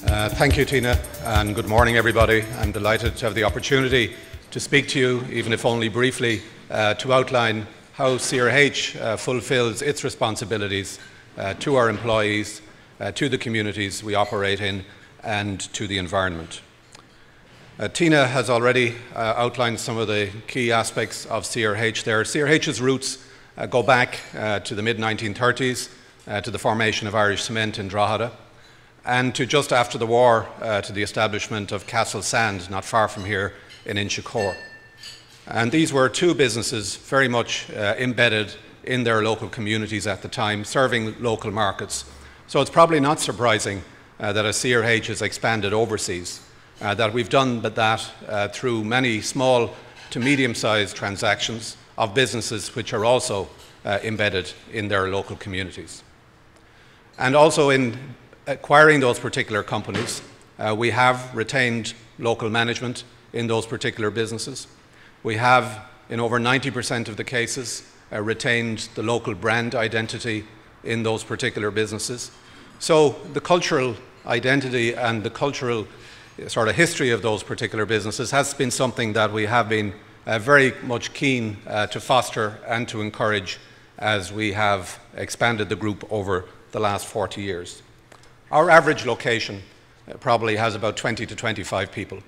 Thank you, Tina, and good morning, everybody. I'm delighted to have the opportunity to speak to you, even if only briefly, to outline how CRH fulfills its responsibilities to our employees, to the communities we operate in, and to the environment. Tina has already outlined some of the key aspects of CRH there. CRH's roots go back to the mid-1930s, to the formation of Irish Cement in Drogheda, and to just after the war, to the establishment of Castle Sand, not far from here in Inchicore. And these were two businesses very much embedded in their local communities at the time, serving local markets. So it's probably not surprising that as CRH has expanded overseas, that we've done that through many small to medium-sized transactions of businesses which are also embedded in their local communities. And also in acquiring those particular companies, we have retained local management in those particular businesses. We have, in over 90% of the cases, retained the local brand identity in those particular businesses. So the cultural identity and the cultural sort of history of those particular businesses has been something that we have been very much keen to foster and to encourage as we have expanded the group over the last 40 years. Our average location probably has about 20 to 25 people.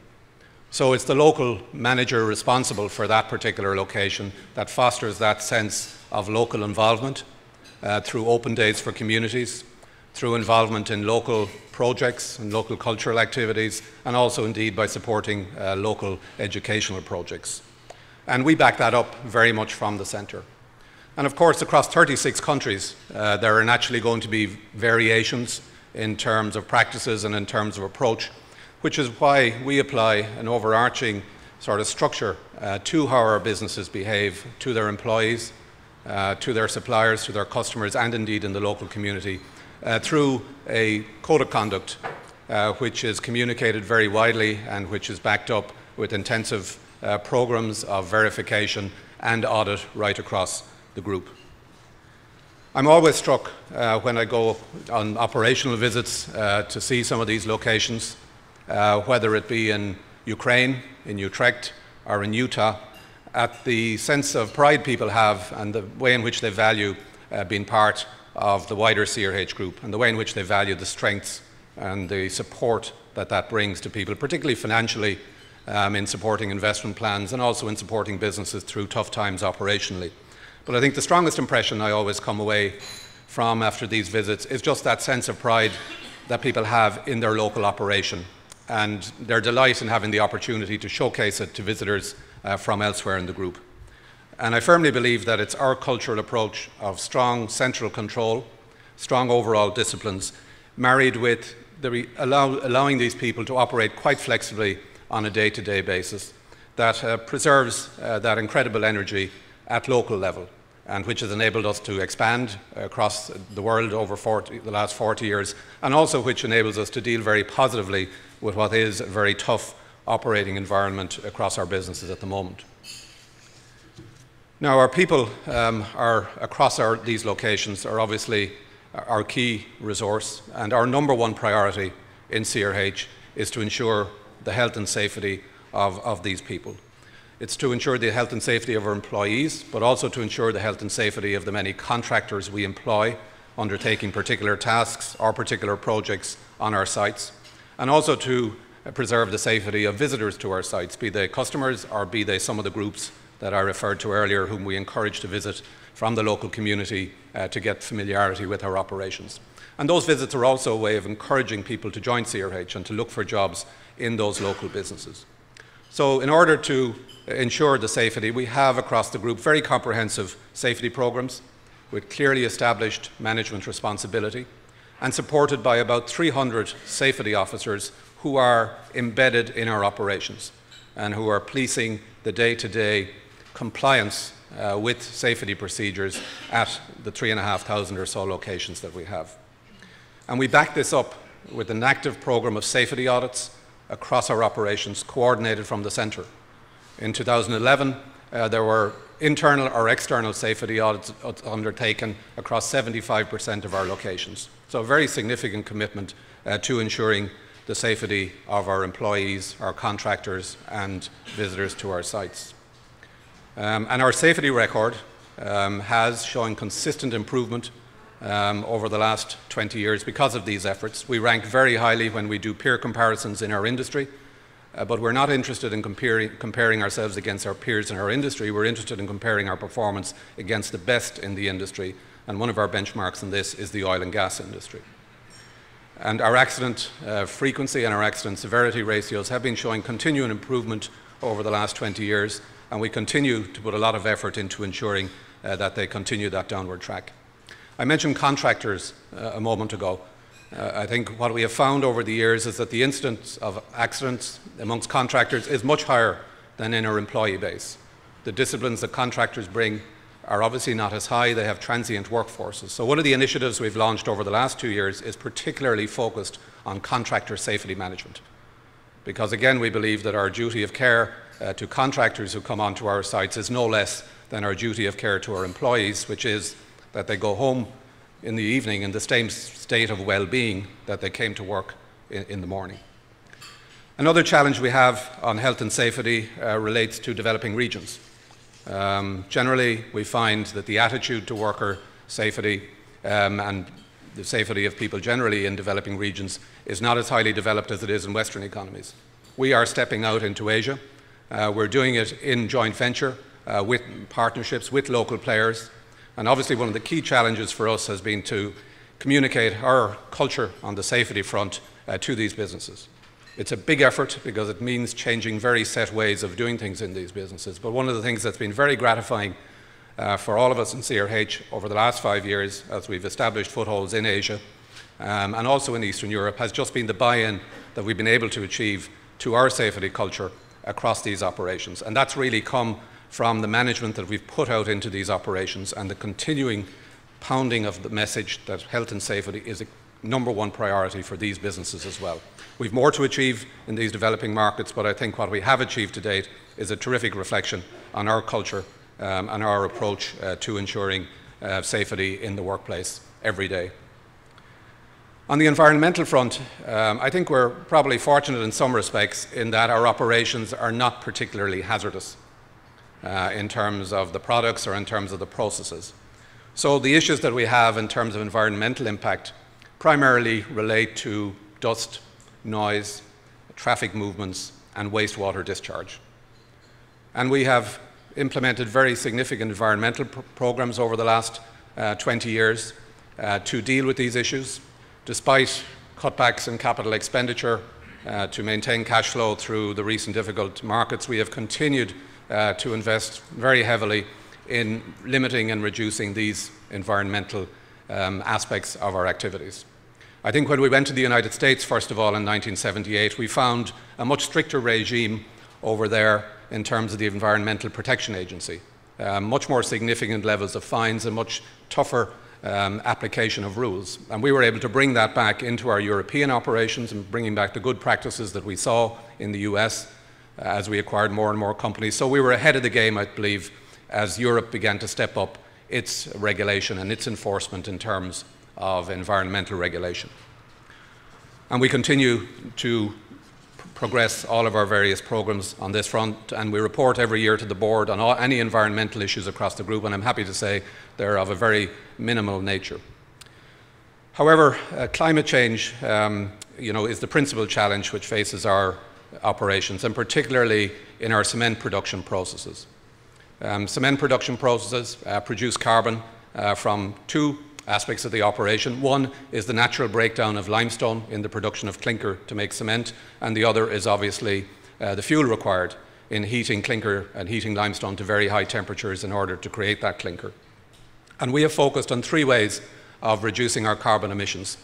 So it's the local manager responsible for that particular location that fosters that sense of local involvement through open days for communities, through involvement in local projects and local cultural activities, and also indeed by supporting local educational projects. And we back that up very much from the centre. And of course, across 36 countries, there are naturally going to be variations in terms of practices and in terms of approach, which is why we apply an overarching sort of structure to how our businesses behave to their employees, to their suppliers, to their customers, and indeed in the local community through a code of conduct which is communicated very widely and which is backed up with intensive programs of verification and audit right across the group. I'm always struck when I go on operational visits to see some of these locations, whether it be in Ukraine, in Utrecht, or in Utah, at the sense of pride people have and the way in which they value being part of the wider CRH group and the way in which they value the strengths and the support that that brings to people, particularly financially in supporting investment plans and also in supporting businesses through tough times operationally. But I think the strongest impression I always come away from after these visits is just that sense of pride that people have in their local operation and their delight in having the opportunity to showcase it to visitors from elsewhere in the group. And I firmly believe that it's our cultural approach of strong central control, strong overall disciplines, married with allowing these people to operate quite flexibly on a day-to-day basis that preserves that incredible energy at local level, and which has enabled us to expand across the world over the last 40 years, and also which enables us to deal very positively with what is a very tough operating environment across our businesses at the moment. Now, our people are across these locations are obviously our key resource, and our number one priority in CRH is to ensure the health and safety of these people. It's to ensure the health and safety of our employees, but also to ensure the health and safety of the many contractors we employ undertaking particular tasks or particular projects on our sites, and also to preserve the safety of visitors to our sites, be they customers or be they some of the groups that I referred to earlier, whom we encourage to visit from the local community to get familiarity with our operations. And those visits are also a way of encouraging people to join CRH and to look for jobs in those local businesses. So in order to ensure the safety, we have across the group very comprehensive safety programs with clearly established management responsibility and supported by about 300 safety officers who are embedded in our operations and who are policing the day-to-day compliance with safety procedures at the 3,500 or so locations that we have. And we back this up with an active program of safety audits across our operations, coordinated from the centre. In 2011, there were internal or external safety audits undertaken across 75% of our locations. So a very significant commitment to ensuring the safety of our employees, our contractors and visitors to our sites. And our safety record has shown consistent improvement over the last 20 years because of these efforts. We rank very highly when we do peer comparisons in our industry, but we're not interested in comparing ourselves against our peers in our industry. We're interested in comparing our performance against the best in the industry, and one of our benchmarks in this is the oil and gas industry. And our accident frequency and our accident severity ratios have been showing continuing improvement over the last 20 years, and we continue to put a lot of effort into ensuring that they continue that downward track. I mentioned contractors a moment ago. I think what we have found over the years is that the incidence of accidents amongst contractors is much higher than in our employee base. The disciplines that contractors bring are obviously not as high. They have transient workforces. So one of the initiatives we've launched over the last 2 years is particularly focused on contractor safety management. Because again, we believe that our duty of care to contractors who come onto our sites is no less than our duty of care to our employees, which is that they go home in the evening in the same state of well-being that they came to work in the morning. Another challenge we have on health and safety relates to developing regions. Generally, we find that the attitude to worker safety and the safety of people generally in developing regions is not as highly developed as it is in Western economies. We are stepping out into Asia. We're doing it in joint venture with partnerships with local players. And obviously one of the key challenges for us has been to communicate our culture on the safety front to these businesses. It's a big effort because it means changing very set ways of doing things in these businesses. But one of the things that's been very gratifying for all of us in CRH over the last 5 years as we've established footholds in Asia and also in Eastern Europe has just been the buy-in that we've been able to achieve to our safety culture across these operations. And that's really come from the management that we've put out into these operations and the continuing pounding of the message that health and safety is a #1 priority for these businesses as well. We've more to achieve in these developing markets, but I think what we have achieved to date is a terrific reflection on our culture and our approach to ensuring safety in the workplace every day. On the environmental front, I think we're probably fortunate in some respects in that our operations are not particularly hazardous in terms of the products or in terms of the processes. So the issues that we have in terms of environmental impact primarily relate to dust, noise, traffic movements and wastewater discharge. And we have implemented very significant environmental programs over the last 20 years to deal with these issues. Despite cutbacks in capital expenditure to maintain cash flow through the recent difficult markets, we have continued to invest very heavily in limiting and reducing these environmental aspects of our activities. I think when we went to the United States, first of all, in 1978, we found a much stricter regime over there in terms of the Environmental Protection Agency. Much more significant levels of fines and much tougher application of rules. And we were able to bring that back into our European operations and bringing back the good practices that we saw in the US as we acquired more and more companies. So we were ahead of the game, I believe, as Europe began to step up its regulation and its enforcement in terms of environmental regulation. And we continue to progress all of our various programs on this front, and we report every year to the board on any environmental issues across the group, and I'm happy to say they're of a very minimal nature. However, climate change is the principal challenge which faces our operations, and particularly in our cement production processes. Cement production processes produce carbon from two aspects of the operation. One is the natural breakdown of limestone in the production of clinker to make cement, and the other is obviously the fuel required in heating clinker and heating limestone to very high temperatures in order to create that clinker. And we have focused on 3 ways of reducing our carbon emissions.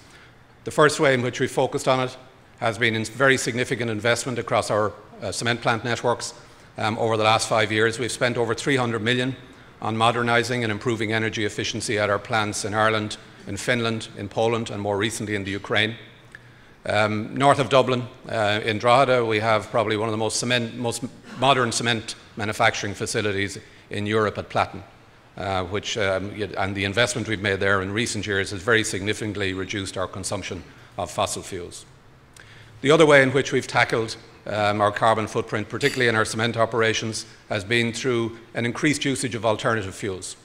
The first way in which we focused on it has been in very significant investment across our cement plant networks. Over the last 5 years, we've spent over 300 million on modernising and improving energy efficiency at our plants in Ireland, in Finland, in Poland, and more recently in the Ukraine. North of Dublin, in Drogheda, we have probably one of the most modern cement manufacturing facilities in Europe at Platten, and the investment we've made there in recent years has very significantly reduced our consumption of fossil fuels. The other way in which we've tackled our carbon footprint, particularly in our cement operations, has been through an increased usage of alternative fuels.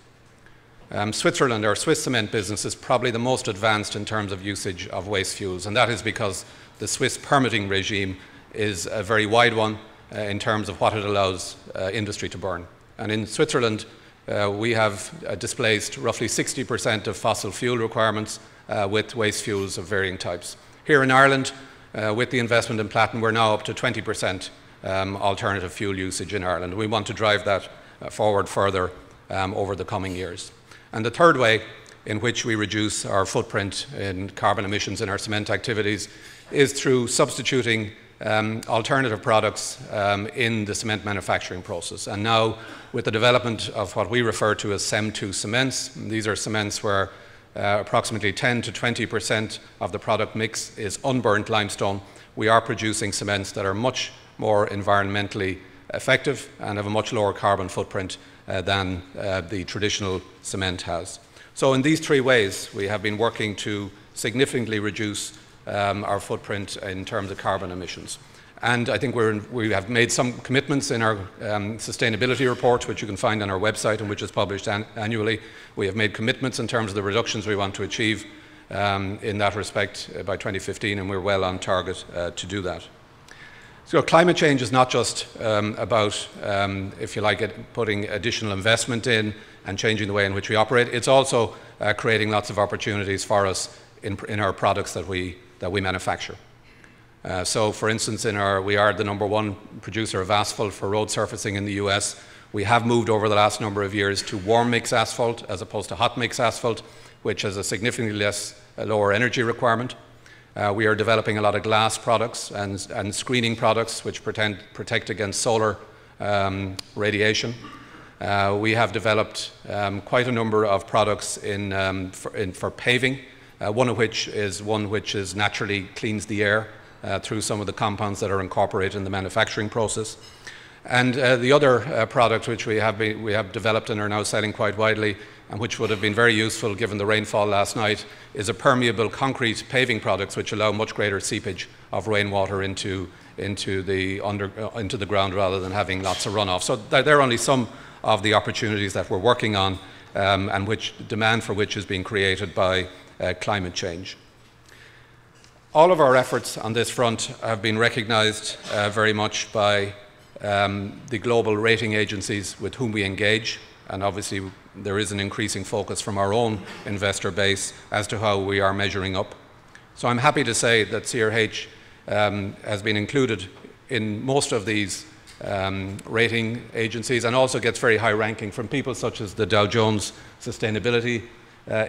Switzerland, our Swiss cement business, is probably the most advanced in terms of usage of waste fuels, and that is because the Swiss permitting regime is a very wide one in terms of what it allows industry to burn. And in Switzerland, we have displaced roughly 60% of fossil fuel requirements with waste fuels of varying types. Here in Ireland, with the investment in Platin, we're now up to 20% alternative fuel usage in Ireland. We want to drive that forward further over the coming years. And the third way in which we reduce our footprint in carbon emissions in our cement activities is through substituting alternative products in the cement manufacturing process. And now, with the development of what we refer to as CEM2 cements, these are cements where approximately 10 to 20% of the product mix is unburnt limestone. We are producing cements that are much more environmentally effective and have a much lower carbon footprint than the traditional cement has. So in these three ways, we have been working to significantly reduce our footprint in terms of carbon emissions. And I think we have made some commitments in our sustainability report, which you can find on our website and which is published annually. We have made commitments in terms of the reductions we want to achieve in that respect by 2015, and we're well on target to do that. So climate change is not just about, if you like, putting additional investment in and changing the way in which we operate. It's also creating lots of opportunities for us in our products that we manufacture. So, for instance, we are the #1 producer of asphalt for road surfacing in the US. We have moved over the last number of years to warm mix asphalt as opposed to hot mix asphalt, which has a significantly lower energy requirement. We are developing a lot of glass products and screening products which protect against solar radiation. We have developed quite a number of products for paving, one of which is naturally cleans the air through some of the compounds that are incorporated in the manufacturing process. And the other product which we have developed and are now selling quite widely, and which would have been very useful given the rainfall last night, is a permeable concrete paving products which allow much greater seepage of rainwater into the ground rather than having lots of runoff. So they're only some of the opportunities that we're working on and which demand for which is being created by climate change. All of our efforts on this front have been recognized very much by the global rating agencies with whom we engage, and obviously there is an increasing focus from our own investor base as to how we are measuring up. So I'm happy to say that CRH has been included in most of these rating agencies and also gets very high ranking from people such as the Dow Jones Sustainability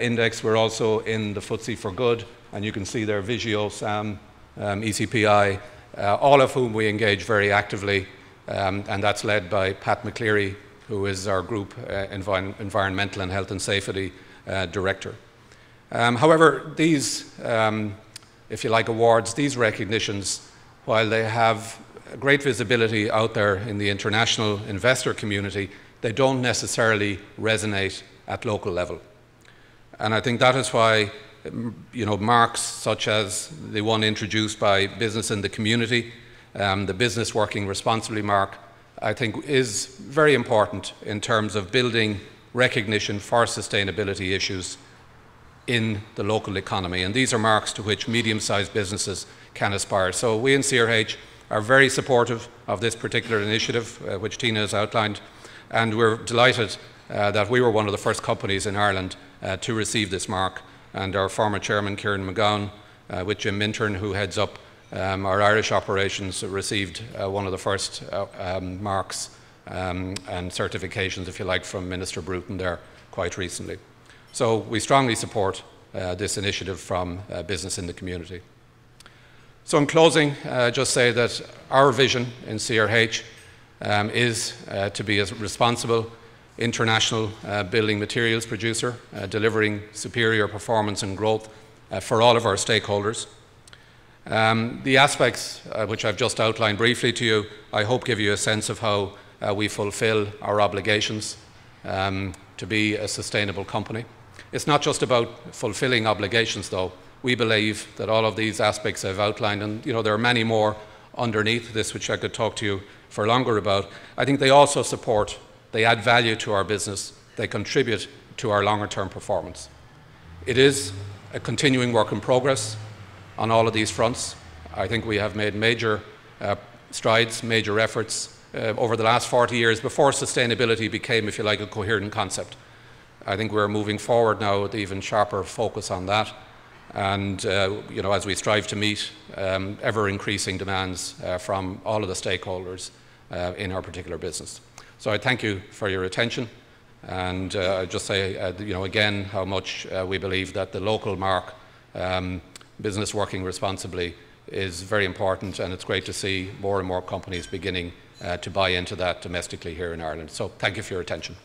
Index. We're also in the FTSE for Good, and you can see there Vigeo, SAM, ECPI, all of whom we engage very actively, and that's led by Pat McCleary, who is our Group Environmental and Health and Safety Director. However, these, if you like, awards, these recognitions, while they have great visibility out there in the international investor community, they don't necessarily resonate at local level. And I think that is why marks such as the one introduced by Business in the Community, the Business Working Responsibly mark, I think is very important in terms of building recognition for sustainability issues in the local economy. And these are marks to which medium-sized businesses can aspire. So we in CRH are very supportive of this particular initiative, which Tina has outlined, and we're delighted that we were one of the first companies in Ireland to receive this mark. And our former chairman, Kieran McGowan, with Jim Minturn, who heads up our Irish operations, received one of the first marks and certifications, if you like, from Minister Bruton there quite recently. So we strongly support this initiative from Business in the Community. So in closing, just say that our vision in CRH is to be a responsible international building materials producer, delivering superior performance and growth for all of our stakeholders. The aspects which I've just outlined briefly to you, I hope give you a sense of how we fulfill our obligations to be a sustainable company. It's not just about fulfilling obligations though. we believe that all of these aspects I've outlined, and there are many more underneath this which I could talk to you for longer about, I think they also support, they add value to our business, they contribute to our longer term performance. It is a continuing work in progress on all of these fronts. I think we have made major strides, major efforts over the last 40 years before sustainability became, if you like, a coherent concept. I think we're moving forward now with even sharper focus on that. And as we strive to meet ever-increasing demands from all of the stakeholders in our particular business. So I thank you for your attention, and I just say, again, how much we believe that the local mark, business working responsibly, is very important, and it's great to see more and more companies beginning to buy into that domestically here in Ireland. So thank you for your attention.